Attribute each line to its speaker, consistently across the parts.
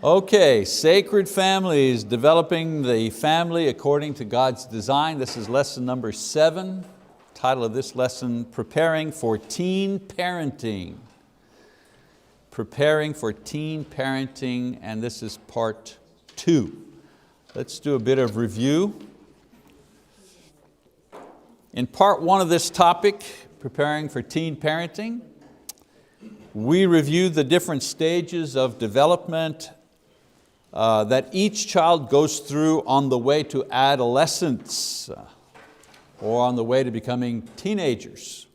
Speaker 1: Okay, sacred families, developing the family according to God's design. This is lesson number 7. Title of this lesson, Preparing for Teen Parenting. Preparing for teen parenting, and this is part 2. Let's do a bit of review. In part 1 of this topic, preparing for teen parenting, we reviewed the different stages of development that each child goes through on the way to adolescence or on the way to becoming teenagers.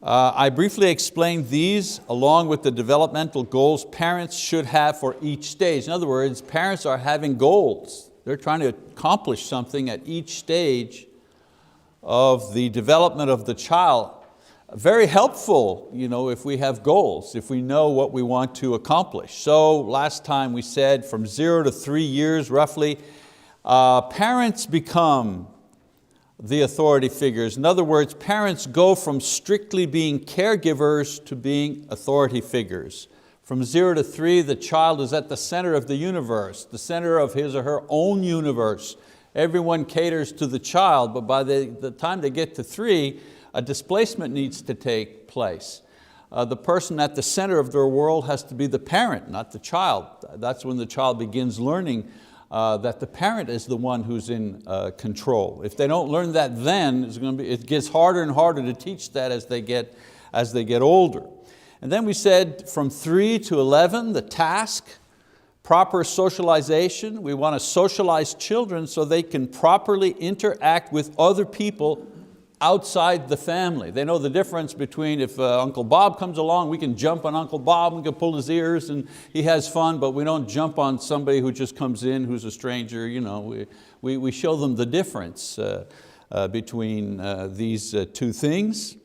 Speaker 1: I briefly explained these along with the developmental goals parents should have for each stage. In other words, parents are having goals. They're trying to accomplish something at each stage of the development of the child. Very helpful, if we have goals, if we know what we want to accomplish. So last time we said from 0 to 3 years roughly, parents become the authority figures. In other words, parents go from strictly being caregivers to being authority figures. From 0 to 3, the child is at the center of the universe, the center of his or her own universe. Everyone caters to the child, but by the time they get to 3, a displacement needs to take place. The person at the center of their world has to be the parent, not the child. That's when the child begins learning that the parent is the one who's in control. If they don't learn that then, it gets harder and harder to teach that as they get older. And then we said from 3 to 11, the task, proper socialization. We want to socialize children so they can properly interact with other people outside the family. They know the difference between if Uncle Bob comes along, we can jump on Uncle Bob, we can pull his ears and he has fun, but we don't jump on somebody who just comes in who's a stranger. We show them the difference between these two things.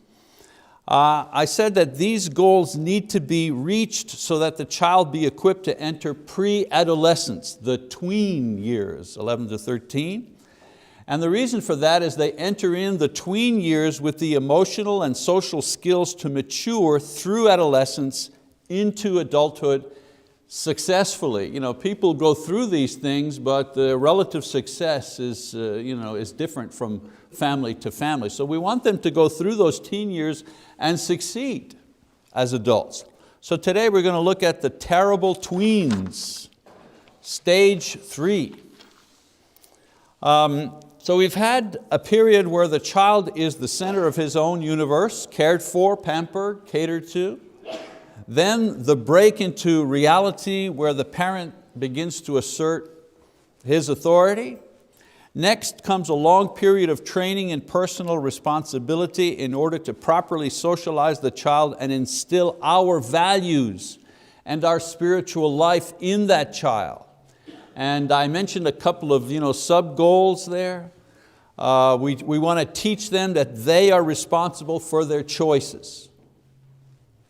Speaker 1: I said that these goals need to be reached so that the child be equipped to enter pre-adolescence, the tween years, 11 to 13. And the reason for that is they enter in the tween years with the emotional and social skills to mature through adolescence into adulthood successfully. People go through these things, but the relative success is different from family to family. So we want them to go through those teen years and succeed as adults. So today we're going to look at the terrible tweens, stage 3. So we've had a period where the child is the center of his own universe, cared for, pampered, catered to. Then the break into reality where the parent begins to assert his authority. Next comes a long period of training and personal responsibility in order to properly socialize the child and instill our values and our spiritual life in that child. And I mentioned a couple of sub-goals there. We want to teach them that they are responsible for their choices.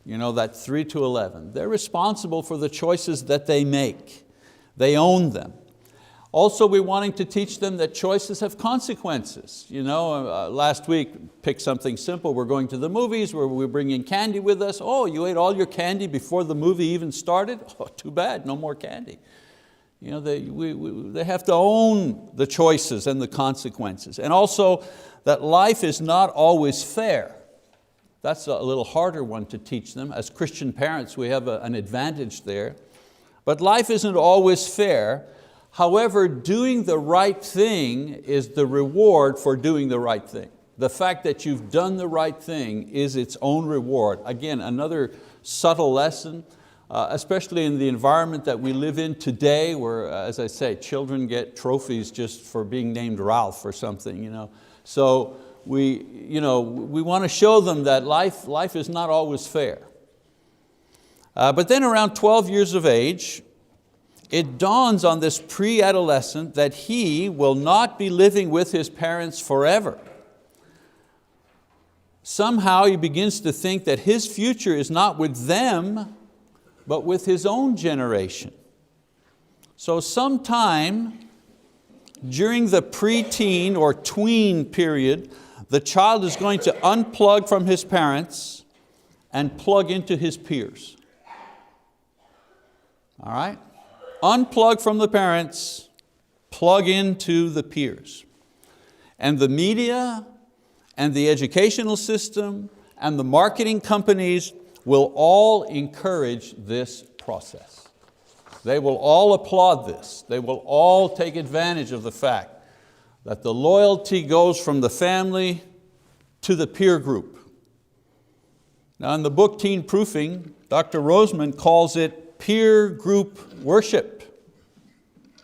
Speaker 1: That 3 to 11. They're responsible for the choices that they make. They own them. Also, we're wanting to teach them that choices have consequences. Last week, pick something simple. We're going to the movies where we're bringing candy with us. Oh, you ate all your candy before the movie even started? Oh, too bad, no more candy. They have to own the choices and the consequences. And also that life is not always fair. That's a little harder one to teach them. As Christian parents, we have an advantage there. But life isn't always fair. However, doing the right thing is the reward for doing the right thing. The fact that you've done the right thing is its own reward. Again, another subtle lesson. Especially in the environment that we live in today where, as I say, children get trophies just for being named Ralph or something. So we want to show them that life is not always fair. But then around 12 years of age, it dawns on this pre-adolescent that he will not be living with his parents forever. Somehow he begins to think that his future is not with them, but with his own generation. So sometime during the preteen or tween period, the child is going to unplug from his parents and plug into his peers. All right? Unplug from the parents, plug into the peers. And the media and the educational system and the marketing companies will all encourage this process. They will all applaud this. They will all take advantage of the fact that the loyalty goes from the family to the peer group. Now in the book Teen Proofing, Dr. Roseman calls it peer group worship.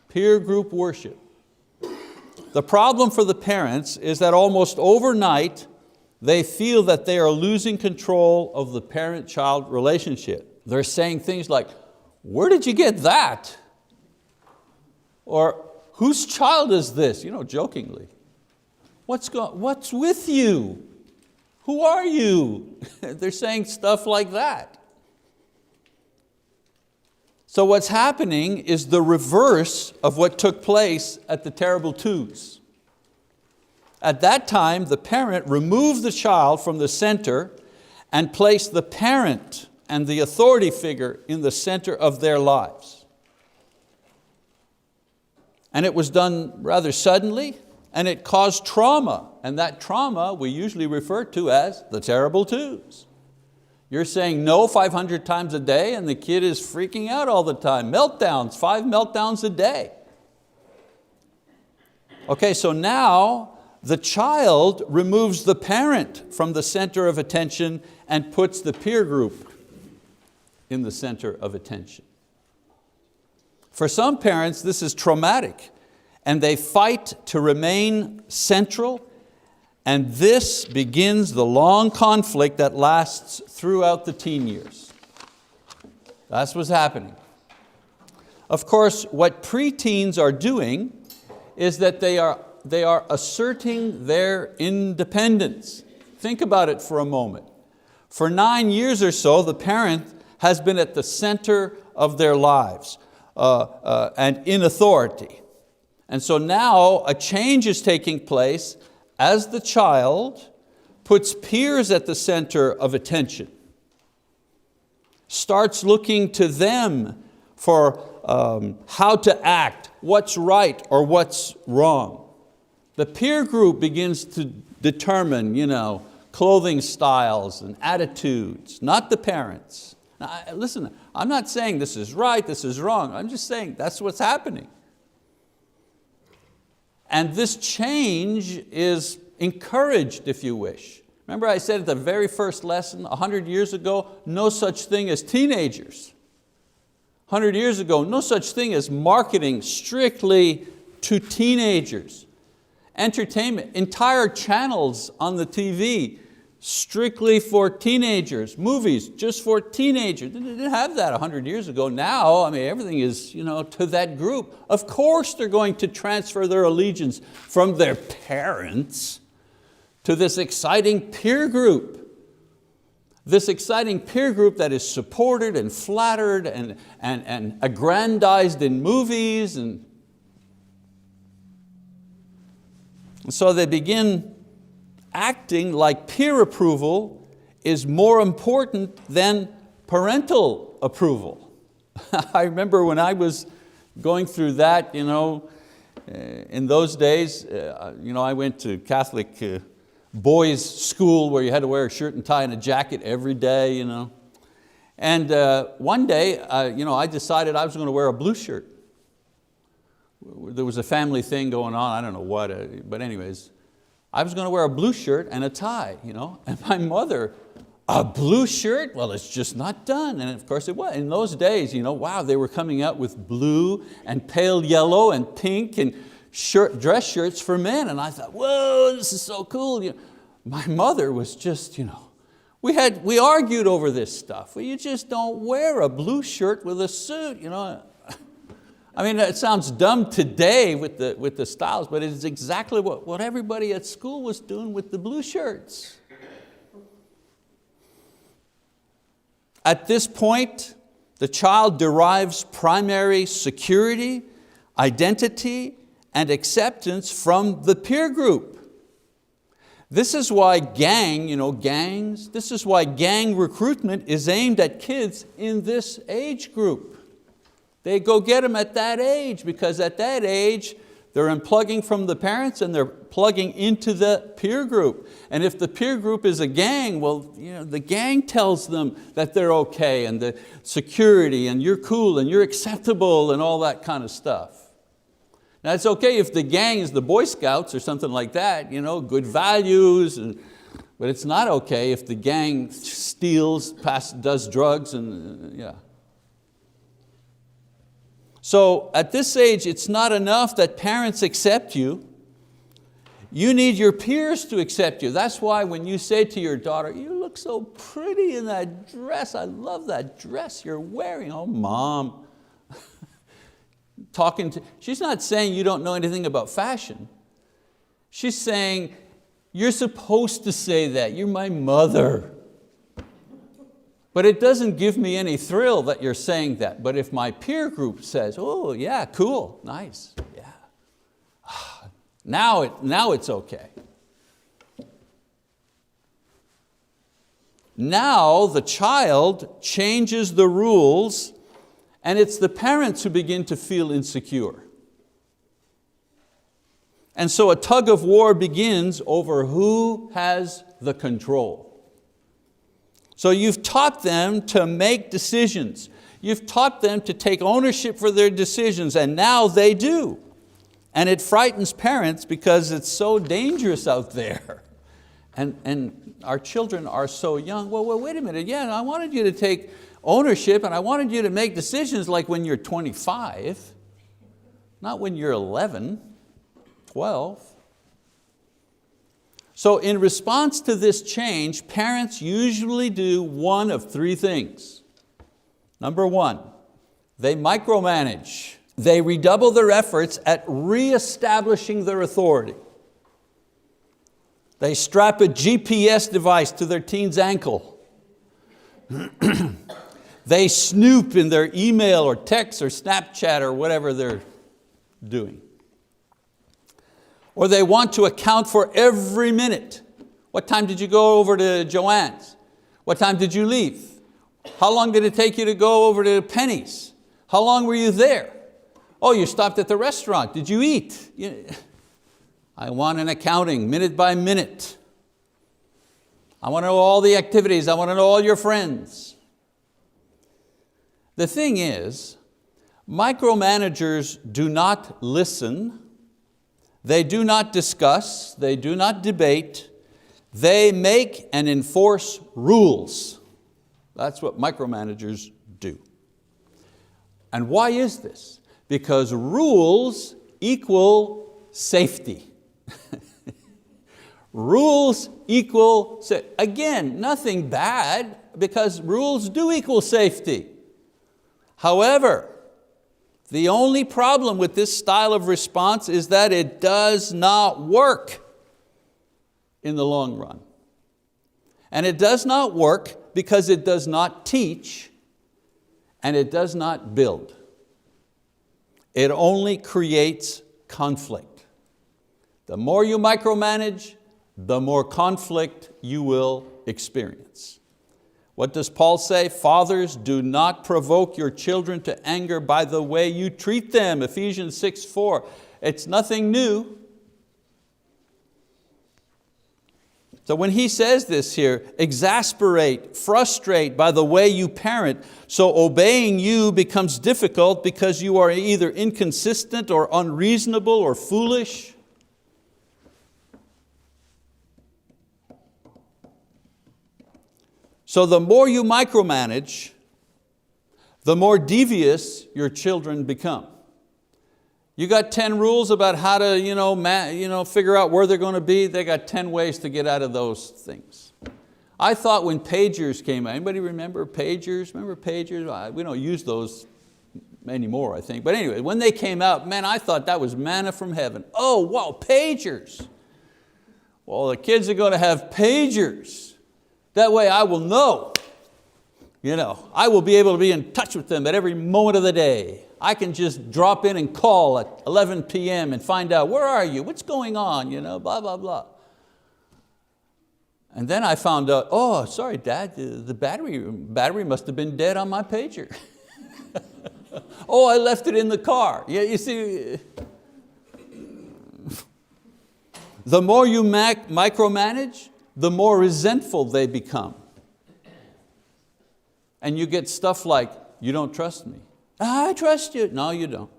Speaker 1: Peer group worship. The problem for the parents is that almost overnight, they feel that they are losing control of the parent-child relationship. They're saying things like, "Where did you get that?" Or, "Whose child is this?" Jokingly. What's with you? Who are you? They're saying stuff like that. So what's happening is the reverse of what took place at the terrible twos. At that time, the parent removed the child from the center and placed the parent and the authority figure in the center of their lives. And it was done rather suddenly, and it caused trauma. And that trauma we usually refer to as the terrible twos. You're saying no 500 times a day and the kid is freaking out all the time. Meltdowns, 5 meltdowns a day. Okay, so now the child removes the parent from the center of attention and puts the peer group in the center of attention. For some parents, this is traumatic, and they fight to remain central, and this begins the long conflict that lasts throughout the teen years. That's what's happening. Of course, what preteens are doing is that they are asserting their independence. Think about it for a moment. For 9 years or so, the parent has been at the center of their lives and in authority. And so now a change is taking place as the child puts peers at the center of attention, starts looking to them for how to act, what's right or what's wrong. The peer group begins to determine clothing styles and attitudes, not the parents. Now, listen, I'm not saying this is right, this is wrong. I'm just saying that's what's happening. And this change is encouraged, if you wish. Remember I said at the very first lesson, 100 years ago, no such thing as teenagers. 100 years ago, no such thing as marketing strictly to teenagers. Entertainment, entire channels on the TV, strictly for teenagers. Movies, just for teenagers. They didn't have that 100 years ago. Now, everything is to that group. Of course they're going to transfer their allegiance from their parents to this exciting peer group. This exciting peer group that is supported and flattered and aggrandized in movies. And so they begin acting like peer approval is more important than parental approval. I remember when I was going through that, in those days, I went to Catholic boys' school where you had to wear a shirt and tie and a jacket every day. And one day, I decided I was going to wear a blue shirt. There was a family thing going on, I don't know what, but anyways, I was going to wear a blue shirt and a tie, and my mother, a blue shirt? Well, it's just not done. And of course it was. In those days, wow, they were coming out with blue and pale yellow and pink and dress shirts for men. And I thought, whoa, this is so cool. My mother was just, we argued over this stuff. Well, you just don't wear a blue shirt with a suit. It sounds dumb today with the styles, but it's exactly what everybody at school was doing with the blue shirts. At this point, the child derives primary security, identity, and acceptance from the peer group. This is why gangs, this is why gang recruitment is aimed at kids in this age group. They go get them at that age, because at that age, they're unplugging from the parents and they're plugging into the peer group. And if the peer group is a gang, well, the gang tells them that they're okay, and the security, and you're cool and you're acceptable and all that kind of stuff. Now it's okay if the gang is the Boy Scouts or something like that, good values, but it's not okay if the gang steals, does drugs, and yeah. So at this age, it's not enough that parents accept you. You need your peers to accept you. That's why when you say to your daughter, "You look so pretty in that dress, I love that dress you're wearing." "Oh, Mom." She's not saying you don't know anything about fashion. She's saying, "You're supposed to say that, you're my mother. But it doesn't give me any thrill that you're saying that. But if my peer group says, 'Oh yeah, cool, nice, yeah,' now it's okay." Now the child changes the rules, and it's the parents who begin to feel insecure. And so a tug of war begins over who has the control. So you've taught them to make decisions. You've taught them to take ownership for their decisions, and now they do. And it frightens parents because it's so dangerous out there. And our children are so young. Well, wait a minute, yeah, I wanted you to take ownership and I wanted you to make decisions like when you're 25, not when you're 11, 12. So in response to this change, parents usually do one of three things. Number one, they micromanage. They redouble their efforts at reestablishing their authority. They strap a GPS device to their teen's ankle. They snoop in their email or text or Snapchat or whatever they're doing. Or they want to account for every minute. What time did you go over to Joanne's? What time did you leave? How long did it take you to go over to Penny's? How long were you there? Oh, you stopped at the restaurant. Did you eat? I want an accounting, minute by minute. I want to know all the activities. I want to know all your friends. The thing is, micromanagers do not listen. They do not discuss, they do not debate, they make and enforce rules. That's what micromanagers do. And why is this? Because rules equal safety. Rules equal, again, nothing bad, because rules do equal safety. However, the only problem with this style of response is that it does not work in the long run. And it does not work because it does not teach and it does not build. It only creates conflict. The more you micromanage, the more conflict you will experience. What does Paul say? Fathers, do not provoke your children to anger by the way you treat them. Ephesians 6:4. It's nothing new. So when he says this here, exasperate, frustrate by the way you parent, so obeying you becomes difficult because you are either inconsistent or unreasonable or foolish. So the more you micromanage, the more devious your children become. You got 10 rules about how to figure out where they're going to be. They got 10 ways to get out of those things. I thought when pagers came out, anybody remember pagers? Remember pagers? We don't use those anymore, I think. But anyway, when they came out, man, I thought that was manna from heaven. Oh, wow, pagers. Well, the kids are going to have pagers. That way I will know. I will be able to be in touch with them at every moment of the day. I can just drop in and call at 11 p.m. and find out, where are you? What's going on? Blah, blah, blah. And then I found out, oh, sorry, Dad, the battery must have been dead on my pager. Oh, I left it in the car. Yeah, you see, the more you micromanage, the more resentful they become. And you get stuff like, you don't trust me. I trust you. No, you don't.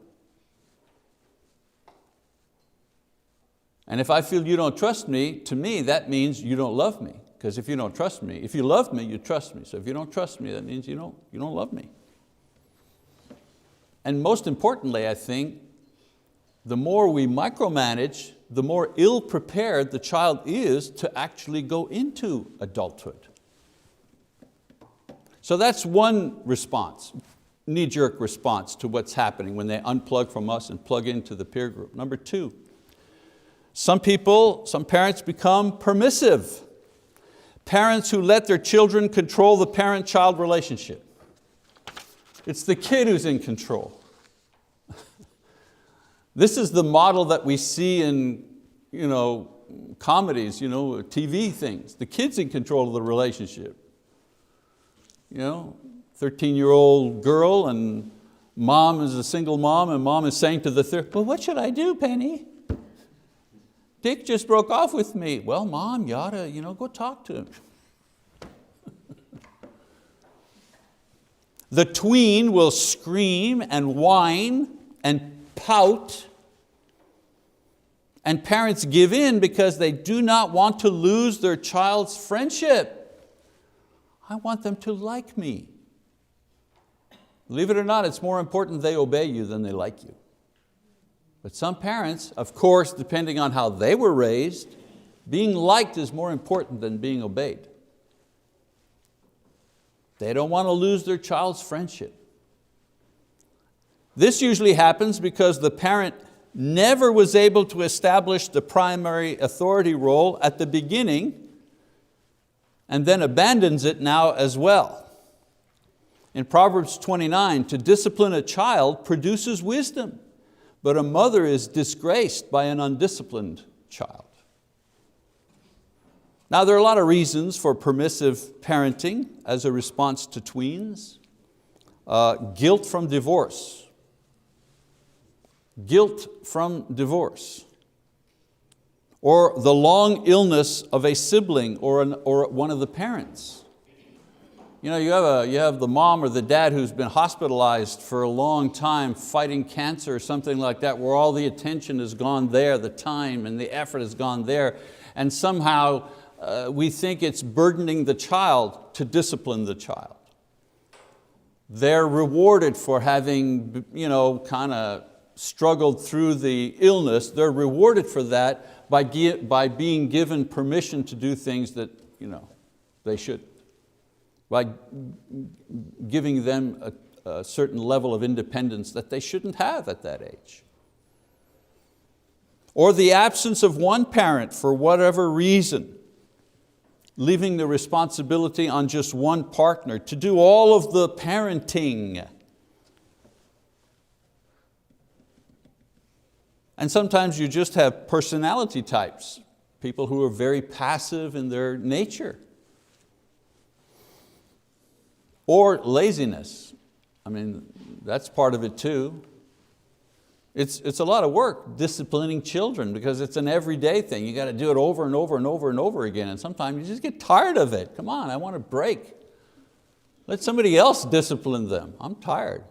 Speaker 1: And if I feel you don't trust me, to me that means you don't love me. Because if you don't trust me, if you love me, you trust me. So if you don't trust me, that means you don't love me. And most importantly, I think, the more we micromanage, the more ill-prepared the child is to actually go into adulthood. So that's one response, knee-jerk response to what's happening when they unplug from us and plug into the peer group. Number two, some parents become permissive. Parents who let their children control the parent-child relationship. It's the kid who's in control. This is the model that we see in comedies, TV things. The kid's in control of the relationship. 13-year-old girl and mom is a single mom and mom is saying to the third, well, what should I do, Penny? Dick just broke off with me. Well, Mom, you ought to go talk to him. The tween will scream and whine and pout, and parents give in because they do not want to lose their child's friendship. I want them to like me. Believe it or not, it's more important they obey you than they like you. But some parents, of course, depending on how they were raised, being liked is more important than being obeyed. They don't want to lose their child's friendship. This usually happens because the parent never was able to establish the primary authority role at the beginning and then abandons it now as well. In Proverbs 29, to discipline a child produces wisdom, but a mother is disgraced by an undisciplined child. Now there are a lot of reasons for permissive parenting as a response to tweens. Guilt from divorce. Guilt from divorce. Or the long illness of a sibling or one of the parents. You have the mom or the dad who's been hospitalized for a long time fighting cancer or something like that, where all the attention has gone there, the time and the effort has gone there, and somehow we think it's burdening the child to discipline the child. They're rewarded for having kind of struggled through the illness. They're rewarded for that by being given permission to do things that they shouldn't, by giving them a certain level of independence that they shouldn't have at that age. Or the absence of one parent for whatever reason, leaving the responsibility on just one partner to do all of the parenting. And sometimes you just have personality types, people who are very passive in their nature. Or laziness. That's part of it too. It's a lot of work disciplining children because it's an everyday thing. You got to do it over and over and over and over again, and sometimes you just get tired of it. Come on, I want a break. Let somebody else discipline them. I'm tired.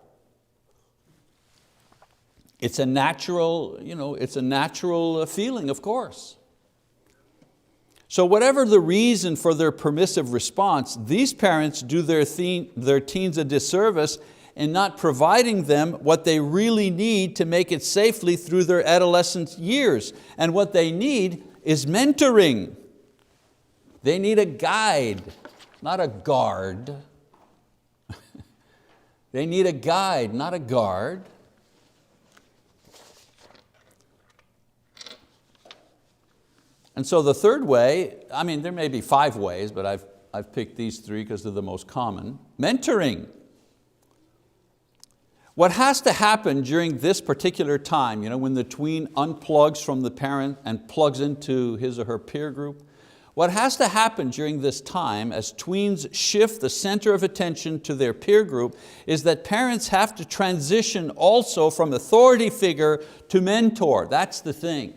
Speaker 1: It's a natural feeling, of course. So whatever the reason for their permissive response, these parents do their teens a disservice in not providing them what they really need to make it safely through their adolescent years. And what they need is mentoring. They need a guide, not a guard. They need a guide, not a guard. And so the third way, there may be 5 ways, but I've picked these 3 because they're the most common. Mentoring. What has to happen during this particular time, when the tween unplugs from the parent and plugs into his or her peer group, What has to happen during this time as tweens shift the center of attention to their peer group is that parents have to transition also from authority figure to mentor. That's the thing.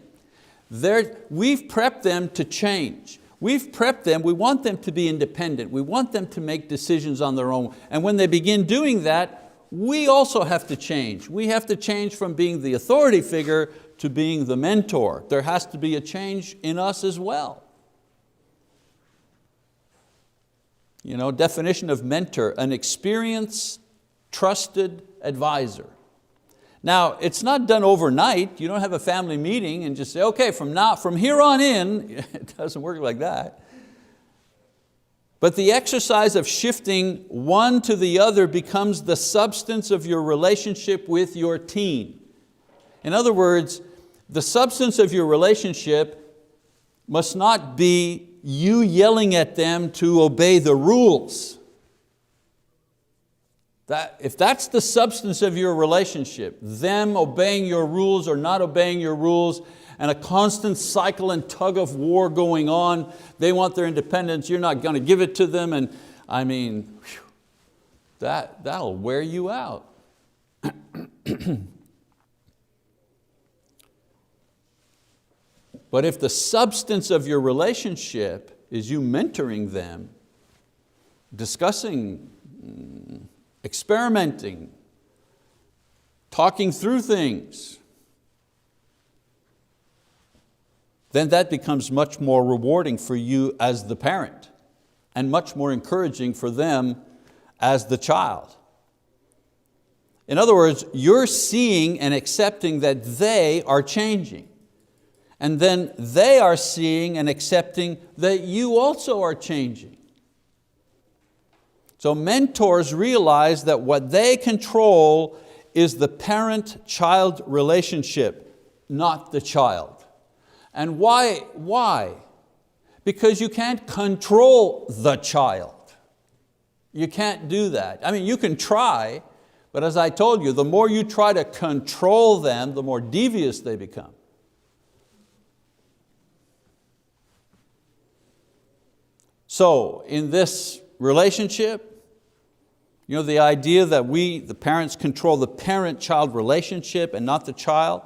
Speaker 1: We've prepped them to change. We've prepped them, we want them to be independent. We want them to make decisions on their own. And when they begin doing that, we also have to change. We have to change from being the authority figure to being the mentor. There has to be a change in us as well. Definition of mentor, an experienced, trusted advisor. Now, it's not done overnight. You don't have a family meeting and just say, okay, from here on in, it doesn't work like that. But the exercise of shifting one to the other becomes the substance of your relationship with your teen. In other words, the substance of your relationship must not be you yelling at them to obey the rules. If that's the substance of your relationship, them obeying your rules or not obeying your rules, and a constant cycle and tug of war going on, they want their independence, you're not going to give it to them, and that'll wear you out. But if the substance of your relationship is you mentoring them, discussing, experimenting, talking through things, then that becomes much more rewarding for you as the parent and much more encouraging for them as the child. In other words, you're seeing and accepting that they are changing. And then they are seeing and accepting that you also are changing. So mentors realize that what they control is the parent-child relationship, not the child. And why? Why? Because you can't control the child. You can't do that. You can try, but as I told you, the more you try to control them, the more devious they become. So in this relationship, the idea that the parents control the parent-child relationship and not the child,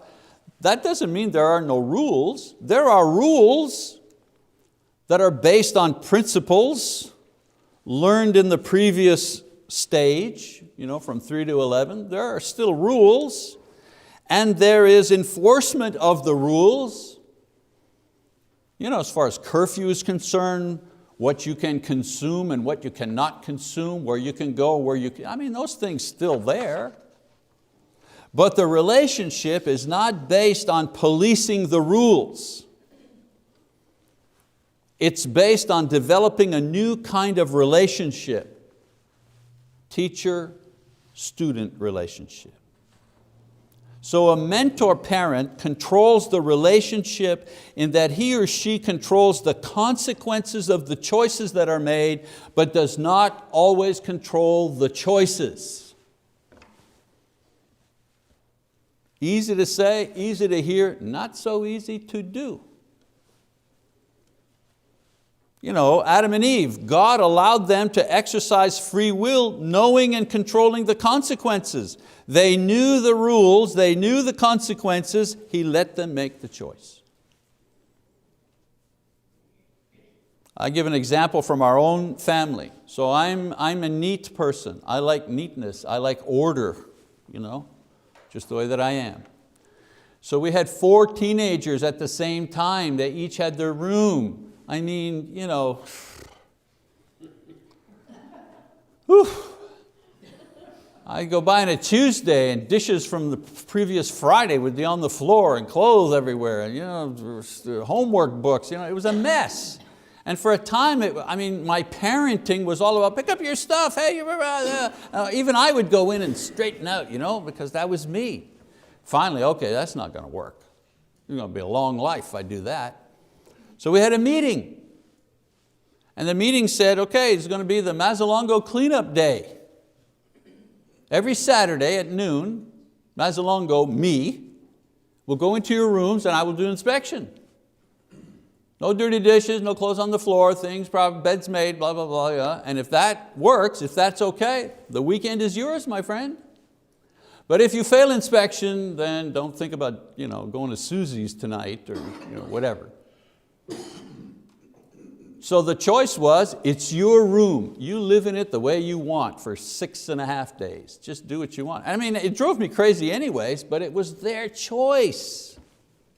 Speaker 1: that doesn't mean there are no rules. There are rules that are based on principles learned in the previous stage, from 3 to 11. There are still rules, and there is enforcement of the rules. As far as curfew is concerned, what you can consume and what you cannot consume, where you can go, where you can, those things still there. But the relationship is not based on policing the rules. It's based on developing a new kind of relationship, teacher-student relationship. So a mentor parent controls the relationship in that he or she controls the consequences of the choices that are made, but does not always control the choices. Easy to say, easy to hear, not so easy to do. Adam and Eve, God allowed them to exercise free will, knowing and controlling the consequences. They knew the rules, they knew the consequences, He let them make the choice. I give an example from our own family. So I'm a neat person. I like neatness, I like order, just the way that I am. So we had 4 teenagers at the same time. They each had their room. Whew. I go by on a Tuesday and dishes from the previous Friday would be on the floor and clothes everywhere, and homework books, it was a mess. And for a time, my parenting was all about pick up your stuff, hey, even I would go in and straighten out, because that was me. Finally, okay, that's not going to work. It's going to be a long life if I do that. So we had a meeting. And the meeting said, okay, it's going to be the Mazzalongo cleanup day. Every Saturday at noon, Mazzalongo, me, will go into your rooms and I will do inspection. No dirty dishes, no clothes on the floor, things, beds made, blah, blah, blah. Yeah. And if that works, if that's okay, the weekend is yours, my friend. But if you fail inspection, then don't think about going to Susie's tonight or whatever. So the choice was, it's your room. You live in it the way you want for 6.5 days. Just do what you want. I mean, it drove me crazy anyways, but it was their choice.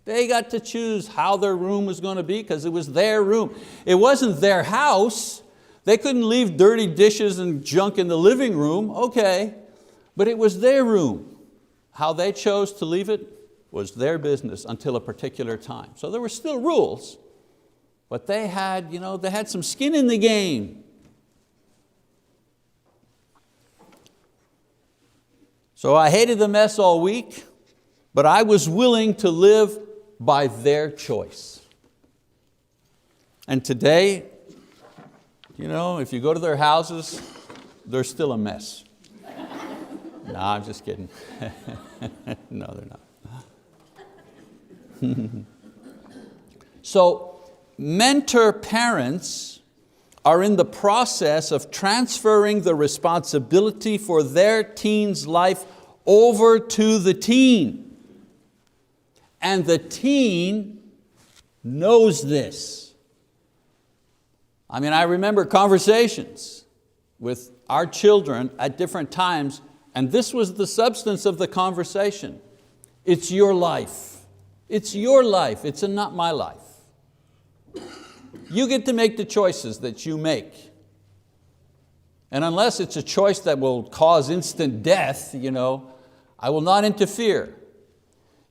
Speaker 1: They got to choose how their room was going to be because it was their room. It wasn't their house. They couldn't leave dirty dishes and junk in the living room, okay. But it was their room. How they chose to leave it was their business until a particular time. So there were still rules, but they had some skin in the game. So I hated the mess all week, but I was willing to live by their choice. And today, if you go to their houses, they're still a mess. No, I'm just kidding. No, they're not. So, mentor parents are in the process of transferring the responsibility for their teen's life over to the teen. And the teen knows this. I mean, I remember conversations with our children at different times, and this was the substance of the conversation. It's your life. It's your life. It's not my life. You get to make the choices that you make. And unless it's a choice that will cause instant death, I will not interfere.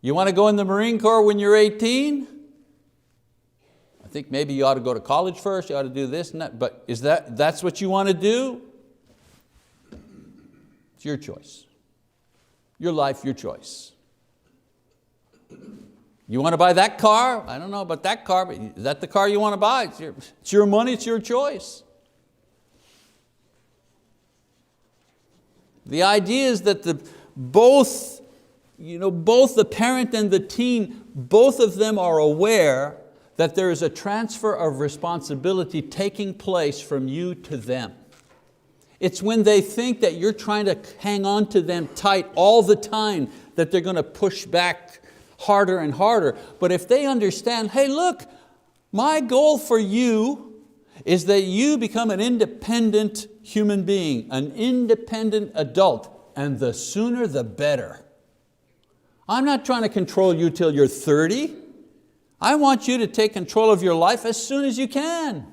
Speaker 1: You want to go in the Marine Corps when you're 18? I think maybe you ought to go to college first, you ought to do this and that, but that's what you want to do? It's your choice. Your life, your choice. You want to buy that car? I don't know about that car, but is that the car you want to buy? It's your money, it's your choice. The idea is that both the parent and the teen, both of them are aware that there is a transfer of responsibility taking place from you to them. It's when they think that you're trying to hang on to them tight all the time that they're going to push back harder and harder. But if they understand, hey look, my goal for you is that you become an independent human being, an independent adult, and the sooner the better. I'm not trying to control you till you're 30. I want you to take control of your life as soon as you can.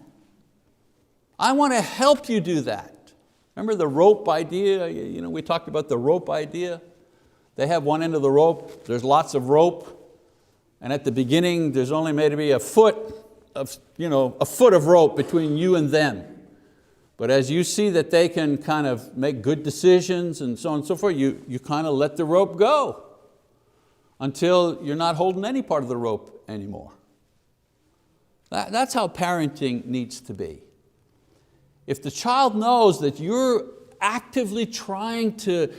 Speaker 1: I want to help you do that. Remember the rope idea? We talked about the rope idea. They have one end of the rope, there's lots of rope, and at the beginning there's only maybe a foot of rope between you and them. But as you see that they can kind of make good decisions and so on and so forth, you kind of let the rope go until you're not holding any part of the rope anymore. That's how parenting needs to be. If the child knows that you're actively trying to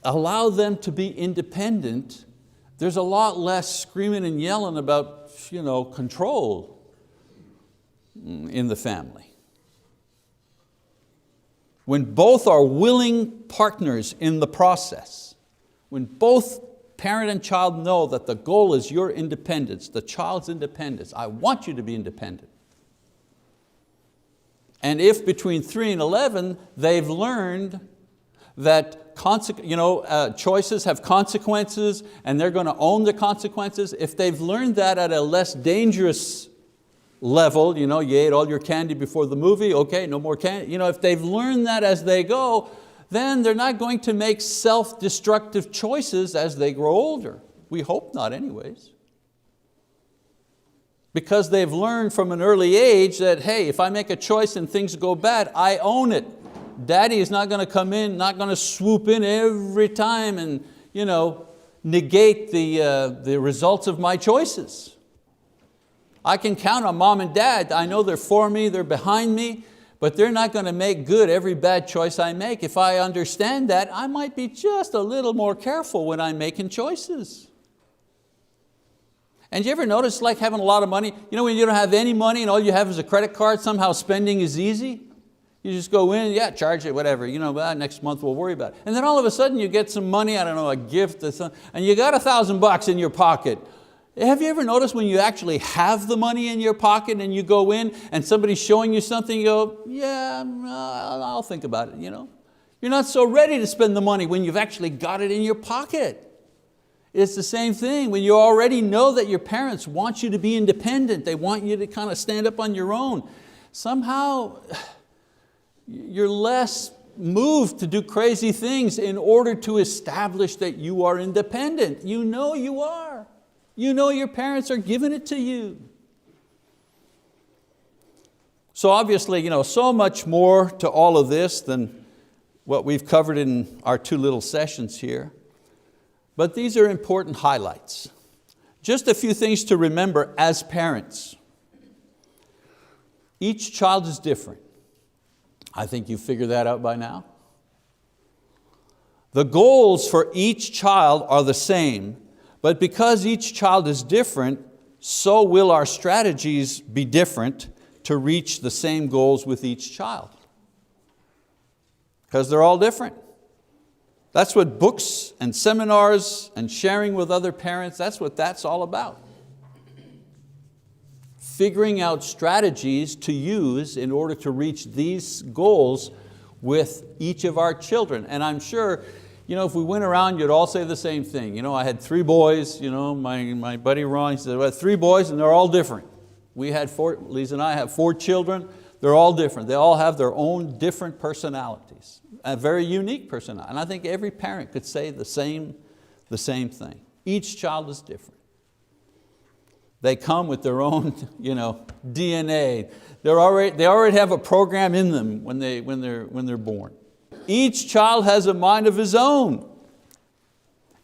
Speaker 1: allow them to be independent, there's a lot less screaming and yelling about control in the family. When both are willing partners in the process, when both parent and child know that the goal is your independence, the child's independence, I want you to be independent. And if between 3 and 11 they've learned that choices have consequences and they're going to own the consequences, if they've learned that at a less dangerous level, you ate all your candy before the movie, okay, no more candy. If they've learned that as they go, then they're not going to make self-destructive choices as they grow older. We hope not anyways. Because they've learned from an early age that, hey, if I make a choice and things go bad, I own it. Daddy is not going to come in, not going to swoop in every time and negate the results of my choices. I can count on mom and dad. I know they're for me, they're behind me, but they're not going to make good every bad choice I make. If I understand that, I might be just a little more careful when I'm making choices. And you ever notice like having a lot of money? You know when you don't have any money and all you have is a credit card, somehow spending is easy? You just go in, yeah, charge it, whatever. Next month we'll worry about it. And then all of a sudden you get some money, I don't know, a gift or something, and you got $1,000 in your pocket. Have you ever noticed when you actually have the money in your pocket and you go in and somebody's showing you something, you go, yeah, I'll think about it. You're not so ready to spend the money when you've actually got it in your pocket. It's the same thing when you already know that your parents want you to be independent. They want you to kind of stand up on your own. Somehow you're less moved to do crazy things in order to establish that you are independent. You know you are. You know your parents are giving it to you. So obviously, so much more to all of this than what we've covered in our 2 little sessions here. But these are important highlights. Just a few things to remember as parents. Each child is different. I think you figured that out by now. The goals for each child are the same, but because each child is different, so will our strategies be different to reach the same goals with each child. Because they're all different. That's what books and seminars and sharing with other parents, that's what that's all about. Figuring out strategies to use in order to reach these goals with each of our children. And I'm sure, if we went around, you'd all say the same thing. I had 3 boys, my buddy Ron, he said, well, 3 boys and they're all different. Lisa and I have 4 children, they're all different. They all have their own different personalities, a very unique personality. And I think every parent could say the same thing. Each child is different. They come with their own DNA. They already have a program in them when they're born. Each child has a mind of his own.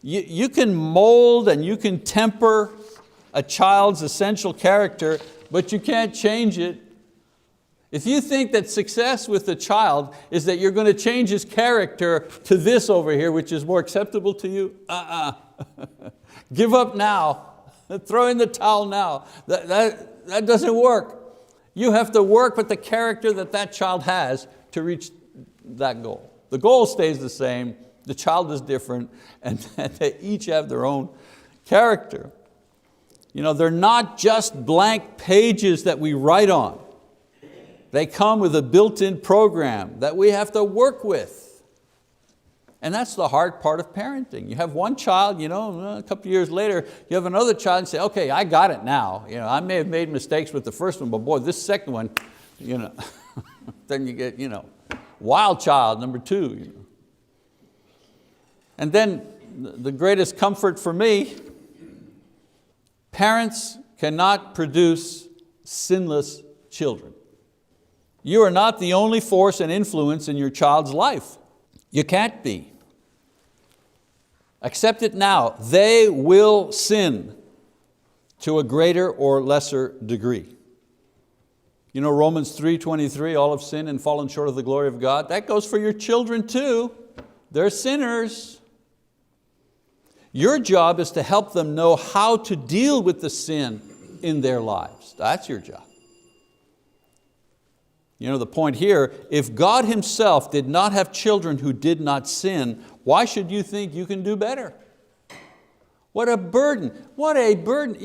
Speaker 1: You can mold and you can temper a child's essential character, but you can't change it. If you think that success with a child is that you're going to change his character to this over here, which is more acceptable to you, give up now. Throw in the towel now. That doesn't work. You have to work with the character that child has to reach that goal. The goal stays the same, the child is different, and they each have their own character. They're not just blank pages that we write on. They come with a built-in program that we have to work with. And that's the hard part of parenting. You have one child, a couple of years later, you have another child and say, okay, I got it now. I may have made mistakes with the first one, but boy, this second one, then you get, wild child number 2. And then the greatest comfort for me, parents cannot produce sinless children. You are not the only force and influence in your child's life. You can't be. Accept it now. They will sin to a greater or lesser degree. Romans 3:23, all have sinned and fallen short of the glory of God. That goes for your children too. They're sinners. Your job is to help them know how to deal with the sin in their lives. That's your job. The point here, if God Himself did not have children who did not sin, why should you think you can do better? What a burden, what a burden.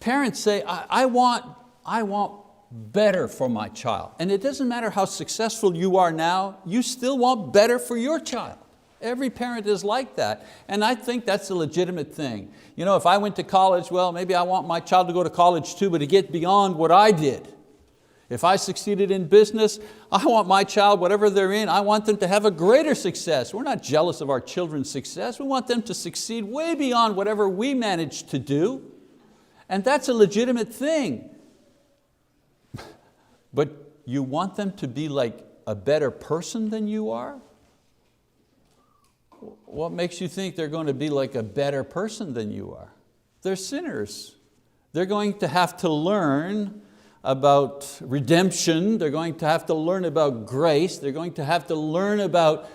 Speaker 1: Parents say, I want better for my child. And it doesn't matter how successful you are now, you still want better for your child. Every parent is like that. And I think that's a legitimate thing. If I went to college, well, maybe I want my child to go to college too, but to get beyond what I did. If I succeeded in business, I want my child, whatever they're in, I want them to have a greater success. We're not jealous of our children's success. We want them to succeed way beyond whatever we managed to do. And that's a legitimate thing. But you want them to be like a better person than you are? What makes you think they're going to be like a better person than you are? They're sinners. They're going to have to learn about redemption. They're going to have to learn about grace. They're going to have to learn about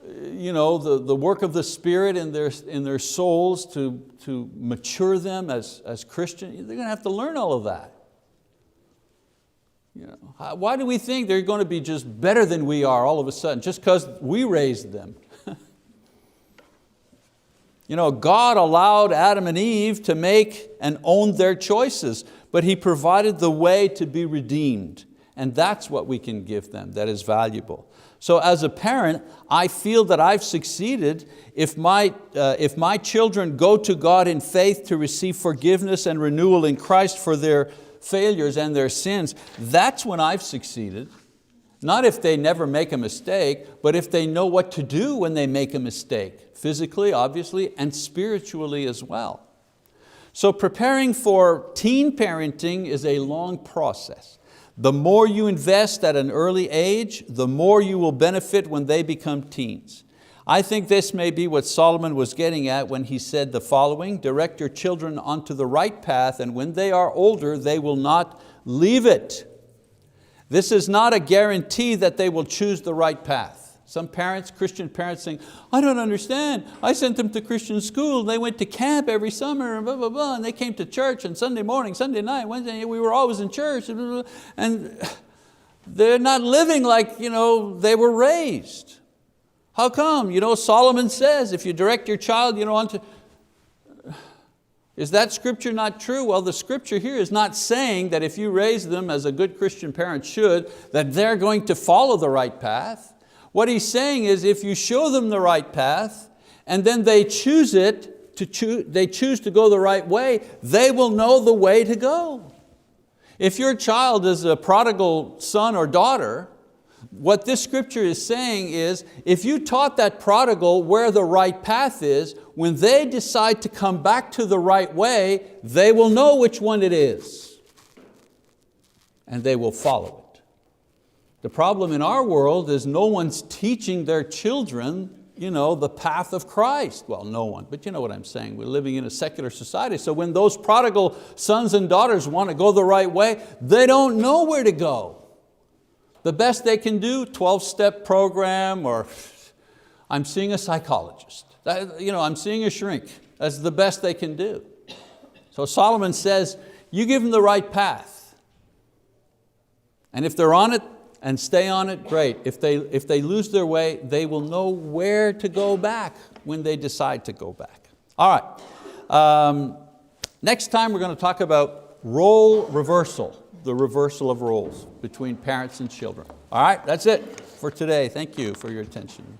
Speaker 1: the work of the Spirit in their souls to mature them as Christians. They're going to have to learn all of that. Why do we think they're going to be just better than we are all of a sudden, just because we raised them? God allowed Adam and Eve to make and own their choices, but He provided the way to be redeemed. And that's what we can give them that is valuable. So as a parent, I feel that I've succeeded if my children go to God in faith to receive forgiveness and renewal in Christ for their failures and their sins. That's when I've succeeded. Not if they never make a mistake, but if they know what to do when they make a mistake, physically, obviously, and spiritually as well. So preparing for teen parenting is a long process. The more you invest at an early age, the more you will benefit when they become teens. I think this may be what Solomon was getting at when he said the following: direct your children onto the right path, and when they are older, they will not leave it. This is not a guarantee that they will choose the right path. Some parents, Christian parents, saying, I don't understand. I sent them to Christian school. They went to camp every summer and blah, blah, blah. And they came to church on Sunday morning, Sunday night, Wednesday, we were always in church. Blah, blah, blah. And they're not living like they were raised. How come? Solomon says, if you direct your child onto... Is that scripture not true? Well, the scripture here is not saying that if you raise them as a good Christian parent should, that they're going to follow the right path. What he's saying is if you show them the right path and then they choose to go the right way, they will know the way to go. If your child is a prodigal son or daughter, what this scripture is saying is, if you taught that prodigal where the right path is, when they decide to come back to the right way, they will know which one it is. And they will follow it. The problem in our world is no one's teaching their children the path of Christ. Well, no one, but you know what I'm saying. We're living in a secular society. So when those prodigal sons and daughters want to go the right way, they don't know where to go. The best they can do, 12-step program, or I'm seeing a psychologist. I'm seeing a shrink. That's the best they can do. So Solomon says, you give them the right path. And if they're on it and stay on it, great. If they lose their way, they will know where to go back when they decide to go back. All right. Next time we're going to talk about role reversal. The reversal of roles between parents and children. All right, that's it for today. Thank you for your attention.